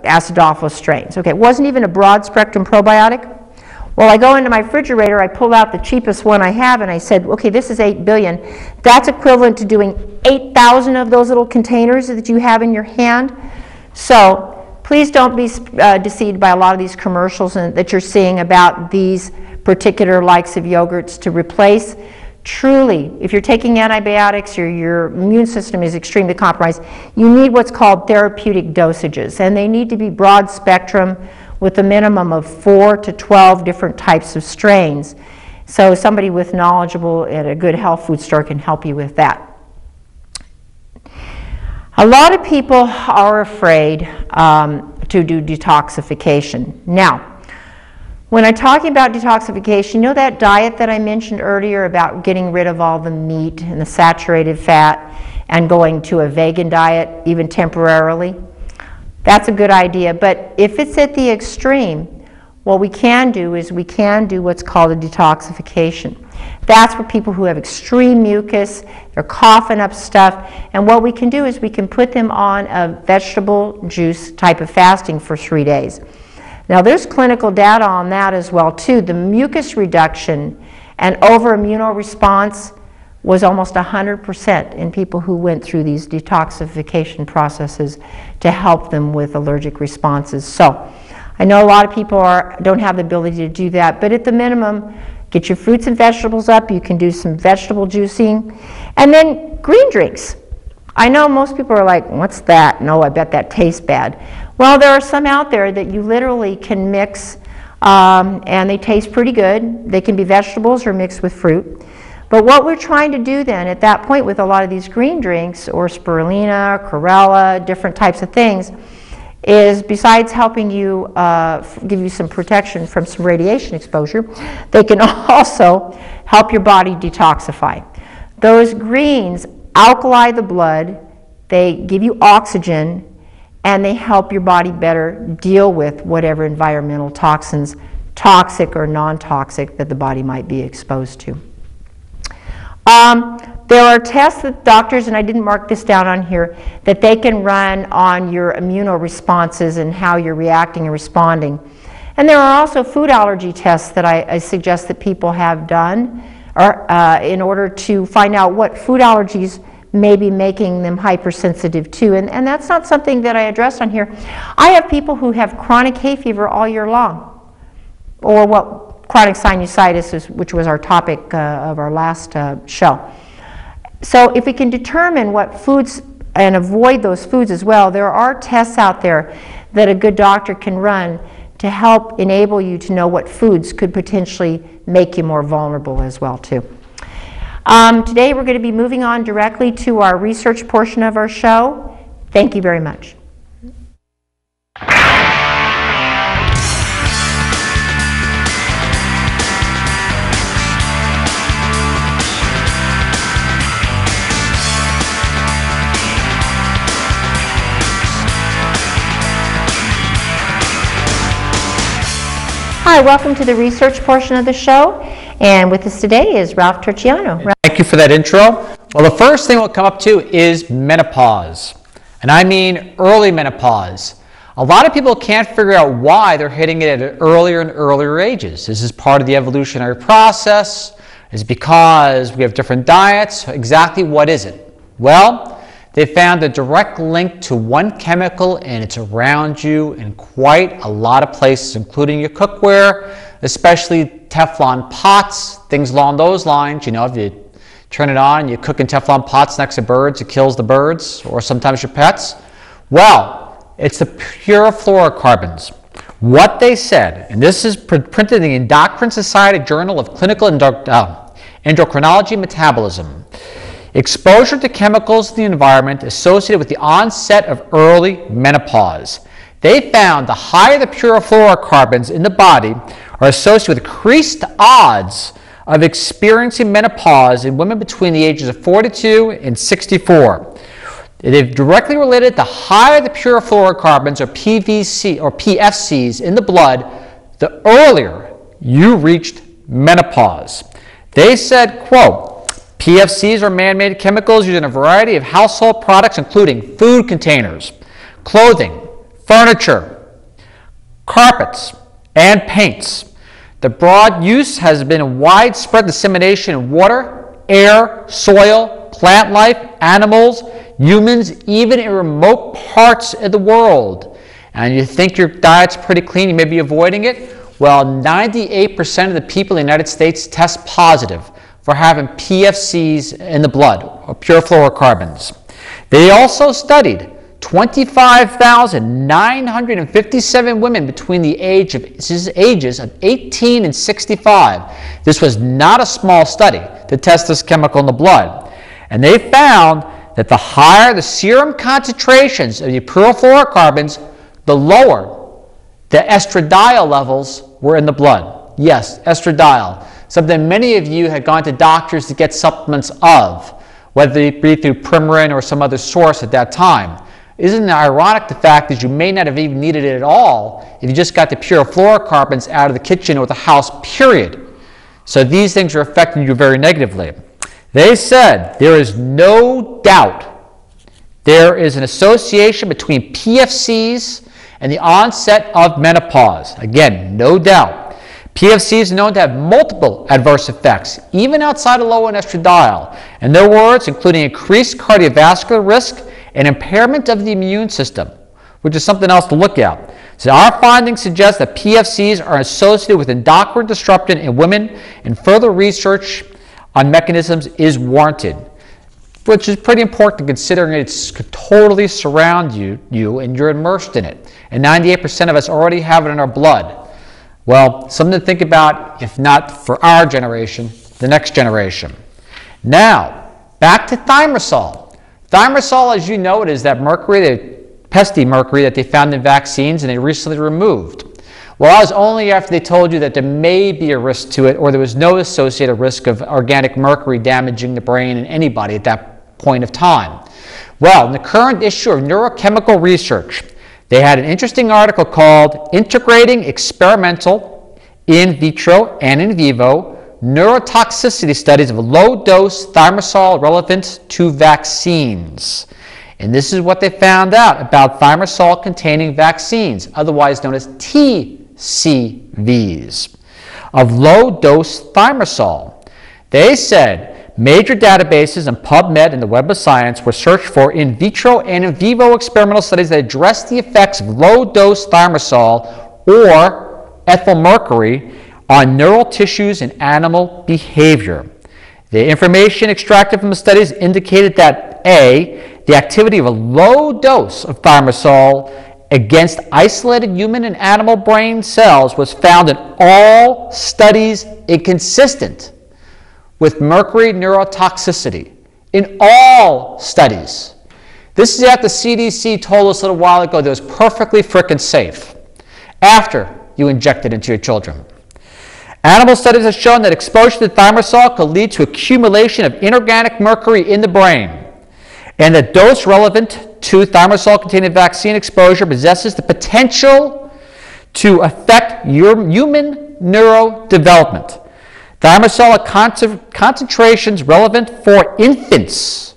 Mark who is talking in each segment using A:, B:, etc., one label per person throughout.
A: acidophilus strains. Okay, it wasn't even a broad spectrum probiotic. Well, I go into my refrigerator, I pull out the cheapest one I have, and I said, okay, this is 8 billion. That's equivalent to doing 8,000 of those little containers that you have in your hand. So please don't be deceived by a lot of these commercials that you're seeing about these particular likes of yogurts to replace. Truly, if you're taking antibiotics or your immune system is extremely compromised, you need what's called therapeutic dosages, and they need to be broad spectrum with a minimum of 4 to 12 different types of strains. So somebody with knowledgeable at a good health food store can help you with that. A lot of people are afraid to do detoxification. Now, when I'm talking about detoxification, you know that diet that I mentioned earlier about getting rid of all the meat and the saturated fat and going to a vegan diet, even temporarily? That's a good idea, but if it's at the extreme, what we can do is we can do what's called a detoxification. That's for people who have extreme mucus, they're coughing up stuff, and what we can do is we can put them on a vegetable juice type of fasting for 3 days. Now there's clinical data on that as well too. The mucus reduction and over-immunoresponse was almost 100% in people who went through these detoxification processes to help them with allergic responses. So I know a lot of people don't have the ability to do that, but at the minimum, get your fruits and vegetables up. You can do some vegetable juicing. And then green drinks. I know most people are like, what's that? No, I bet that tastes bad. Well, there are some out there that you literally can mix and they taste pretty good. They can be vegetables or mixed with fruit. But what we're trying to do then at that point with a lot of these green drinks or spirulina, chlorella, different types of things is besides helping you give you some protection from some radiation exposure, they can also help your body detoxify. Those greens alkali the blood, they give you oxygen, and they help your body better deal with whatever environmental toxins, toxic or non-toxic, that the body might be exposed to. There are tests that doctors, and I didn't mark this down on here, that they can run on your immunoresponses and how you're reacting and responding. And there are also food allergy tests that I suggest that people have done in order to find out what food allergies may be making them hypersensitive to. And that's not something that I addressed on here. I have people who have chronic hay fever all year long, or what chronic sinusitis is, which was our topic of our last show. So if we can determine what foods and avoid those foods as well, there are tests out there that a good doctor can run to help enable you to know what foods could potentially make you more vulnerable as well too. Today we're going to be moving on directly to our research portion of our show. Thank you very much. Hi, welcome to the research portion of the show, and with us today is Ralph Turchiano.
B: Thank you for that intro. Well, the first thing we'll come up to is menopause, and I mean early menopause. A lot of people can't figure out why they're hitting it at earlier and earlier ages. This is part of the evolutionary process. It's because we have different diets. Exactly what is it? Well, they found a direct link to one chemical, and it's around you in quite a lot of places, including your cookware, especially Teflon pots, things along those lines. You know, if you turn it on, you cook in Teflon pots next to birds, it kills the birds, or sometimes your pets. Well, it's the pure fluorocarbons. What they said, and this is printed in the Endocrine Society Journal of Clinical Endocrinology and Metabolism. Exposure to chemicals in the environment associated with the onset of early menopause. They found the higher the pure fluorocarbons in the body are associated with increased odds of experiencing menopause in women between the ages of 42 and 64. They've directly related the higher the pure fluorocarbons or PVC or PFCs in the blood, the earlier you reached menopause. They said, quote, PFCs are man-made chemicals used in a variety of household products, including food containers, clothing, furniture, carpets, and paints. The broad use has been widespread dissemination in water, air, soil, plant life, animals, humans, even in remote parts of the world. And you think your diet's pretty clean, you may be avoiding it? Well, 98% of the people in the United States test positive for having PFCs in the blood, or pure fluorocarbons. They also studied 25,957 women between the ages of 18 and 65. This was not a small study to test this chemical in the blood. And they found that the higher the serum concentrations of the pure fluorocarbons, the lower the estradiol levels were in the blood. Yes, estradiol, something many of you had gone to doctors to get supplements of, whether it be through Premarin or some other source at that time. Isn't it ironic the fact that you may not have even needed it at all if you just got the pure fluorocarbons out of the kitchen or the house, period. So these things are affecting you very negatively. They said there is no doubt there is an association between PFCs and the onset of menopause. Again, no doubt. PFC is known to have multiple adverse effects, even outside of low in estradiol. In their words, including increased cardiovascular risk and impairment of the immune system, which is something else to look at. So our findings suggest that PFCs are associated with endocrine disruption in women, and further research on mechanisms is warranted, which is pretty important considering it's totally surround you and you're immersed in it. And 98% of us already have it in our blood. Well, something to think about, if not for our generation, the next generation. Now, back to thimerosal. Thimerosal, as you know, it is that mercury, the pesky mercury that they found in vaccines and they recently removed. Well, that was only after they told you that there may be a risk to it, or there was no associated risk of organic mercury damaging the brain in anybody at that point of time. Well, in the current issue of Neurochemical Research, they had an interesting article called Integrating Experimental, In Vitro, and In Vivo Neurotoxicity Studies of Low-Dose Thimerosal Relevant to Vaccines. And this is what they found out about thimerosal-containing vaccines, otherwise known as TCVs, of low-dose thimerosal. They said major databases in PubMed and the Web of Science were searched for in vitro and in vivo experimental studies that address the effects of low-dose thimerosal or ethyl mercury on neural tissues and animal behavior. The information extracted from the studies indicated that A, the activity of a low dose of thimerosal against isolated human and animal brain cells was found in all studies inconsistent with mercury neurotoxicity. In all studies. This is after the CDC told us a little while ago that it was perfectly frickin' safe after you inject it into your children. Animal studies have shown that exposure to thimerosal could lead to accumulation of inorganic mercury in the brain, and that dose relevant to thimerosal-containing vaccine exposure possesses the potential to affect your human neurodevelopment. Thimerosal at concentrations relevant for infants.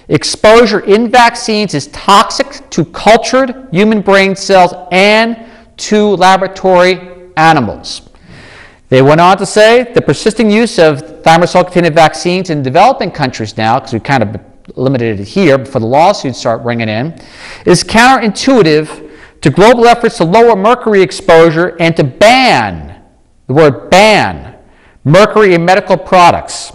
B: Exposure in vaccines is toxic to cultured human brain cells and to laboratory animals. They went on to say the persisting use of thimerosal-containing vaccines in developing countries now, because we kind of limited it here before the lawsuits start ringing in, is counterintuitive to global efforts to lower mercury exposure and to ban, the word ban, mercury in medical products.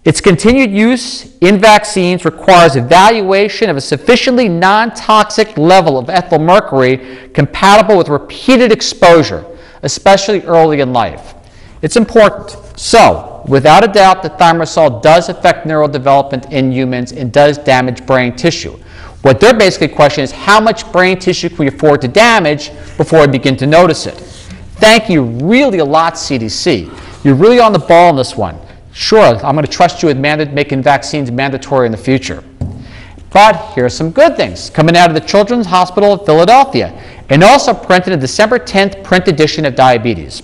B: Its continued use in vaccines requires evaluation of a sufficiently non-toxic level of ethyl mercury compatible with repeated exposure, especially early in life. It's important. So, without a doubt, the thimerosal does affect neurodevelopment in humans and does damage brain tissue. What they're basically questioning is how much brain tissue can we afford to damage before we begin to notice it. Thank you really a lot, CDC. You're really on the ball on this one. Sure, I'm going to trust you with making vaccines mandatory in the future. But here are some good things coming out of the Children's Hospital of Philadelphia, and also printed in December 10th print edition of Diabetes.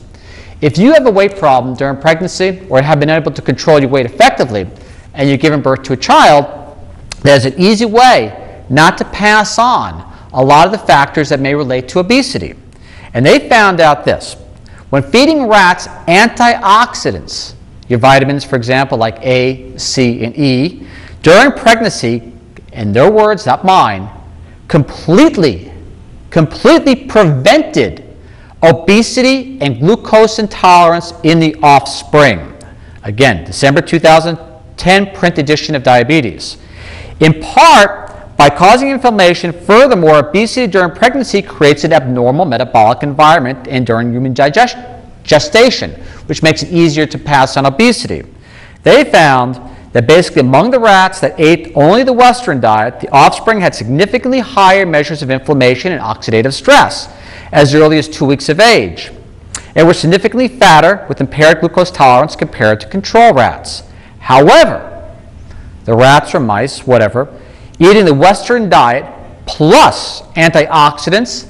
B: If you have a weight problem during pregnancy or have been unable to control your weight effectively and you're giving birth to a child, there's an easy way not to pass on a lot of the factors that may relate to obesity. And they found out this. When feeding rats antioxidants, your vitamins, for example, like A, C, and E, during pregnancy, in their words, not mine, completely prevented obesity and glucose intolerance in the offspring. Again, December 2010 print edition of Diabetes. In part, by causing inflammation, furthermore, obesity during pregnancy creates an abnormal metabolic environment and during human gestation, which makes it easier to pass on obesity. They found that basically among the rats that ate only the Western diet, the offspring had significantly higher measures of inflammation and oxidative stress as early as 2 weeks of age, and were significantly fatter with impaired glucose tolerance compared to control rats. However, the rats or mice, whatever, eating the Western diet plus antioxidants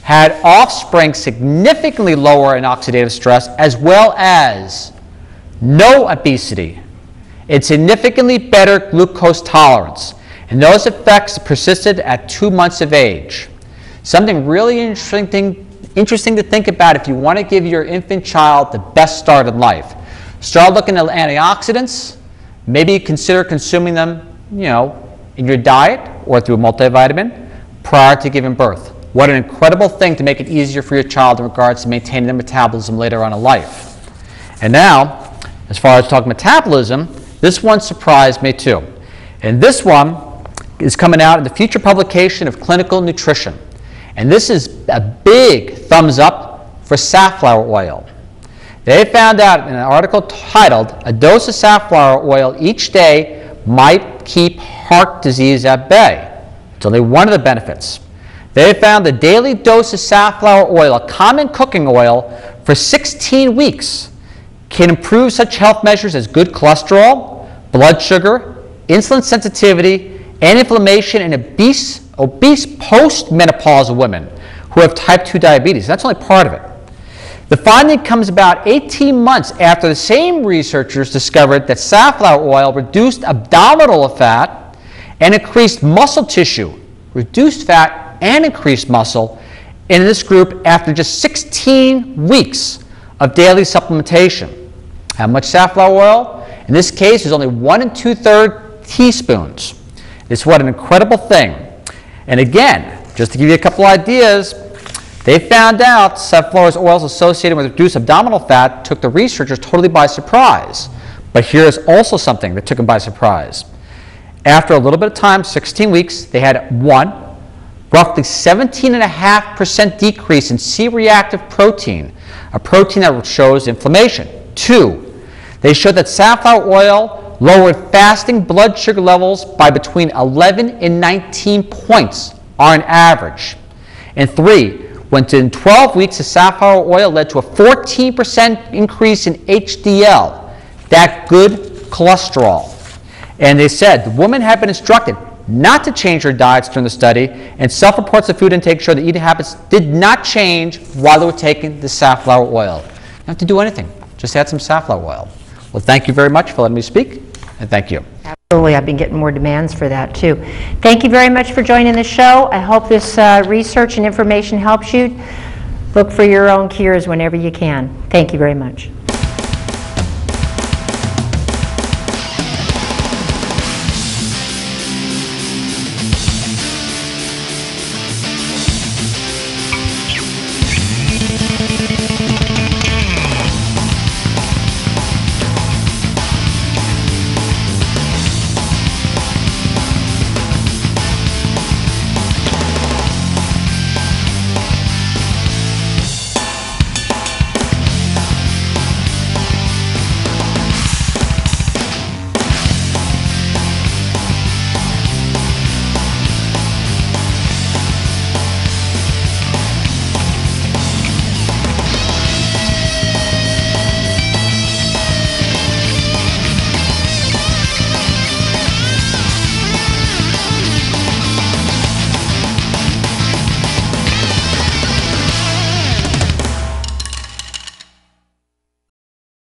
B: had offspring significantly lower in oxidative stress as well as no obesity and significantly better glucose tolerance. And those effects persisted at 2 months of age. Something really interesting to think about if you want to give your infant child the best start in life. Start looking at antioxidants. Maybe consider consuming them, in your diet or through a multivitamin prior to giving birth. What an incredible thing to make it easier for your child in regards to maintaining their metabolism later on in life. And now, as far as talking metabolism, this one surprised me too. And this one is coming out in the future publication of Clinical Nutrition. And this is a big thumbs up for safflower oil. They found out in an article titled, "A dose of safflower oil each day might keep heart disease at bay." It's only one of the benefits. They found the daily dose of safflower oil, a common cooking oil, for 16 weeks can improve such health measures as good cholesterol, blood sugar, insulin sensitivity, and inflammation in obese post-menopausal women who have type 2 diabetes. That's only part of it. The finding comes about 18 months after the same researchers discovered that safflower oil reduced abdominal fat and increased muscle tissue, reduced fat and increased muscle in this group after just 16 weeks of daily supplementation. How much safflower oil? In this case, is only 1 2/3 teaspoons. It's what an incredible thing. And again, just to give you a couple ideas, they found out safflower oils associated with reduced abdominal fat took the researchers totally by surprise. But here's also something that took them by surprise. After a little bit of time, 16 weeks, they had roughly 17.5% decrease in C-reactive protein, a protein that shows inflammation. 2, they showed that safflower oil lowered fasting blood sugar levels by between 11 and 19 points on average. And 3, within 12 weeks, the safflower oil led to a 14% increase in HDL, that good cholesterol. And they said the woman had been instructed not to change her diets during the study, and self-reports of food intake showed that eating habits did not change while they were taking the safflower oil. You don't have to do anything. Just add some safflower oil. Well, thank you very much for letting me speak, and thank you.
A: Absolutely. I've been getting more demands for that, too. Thank you very much for joining the show. I hope this research and information helps you. Look for your own cures whenever you can. Thank you very much.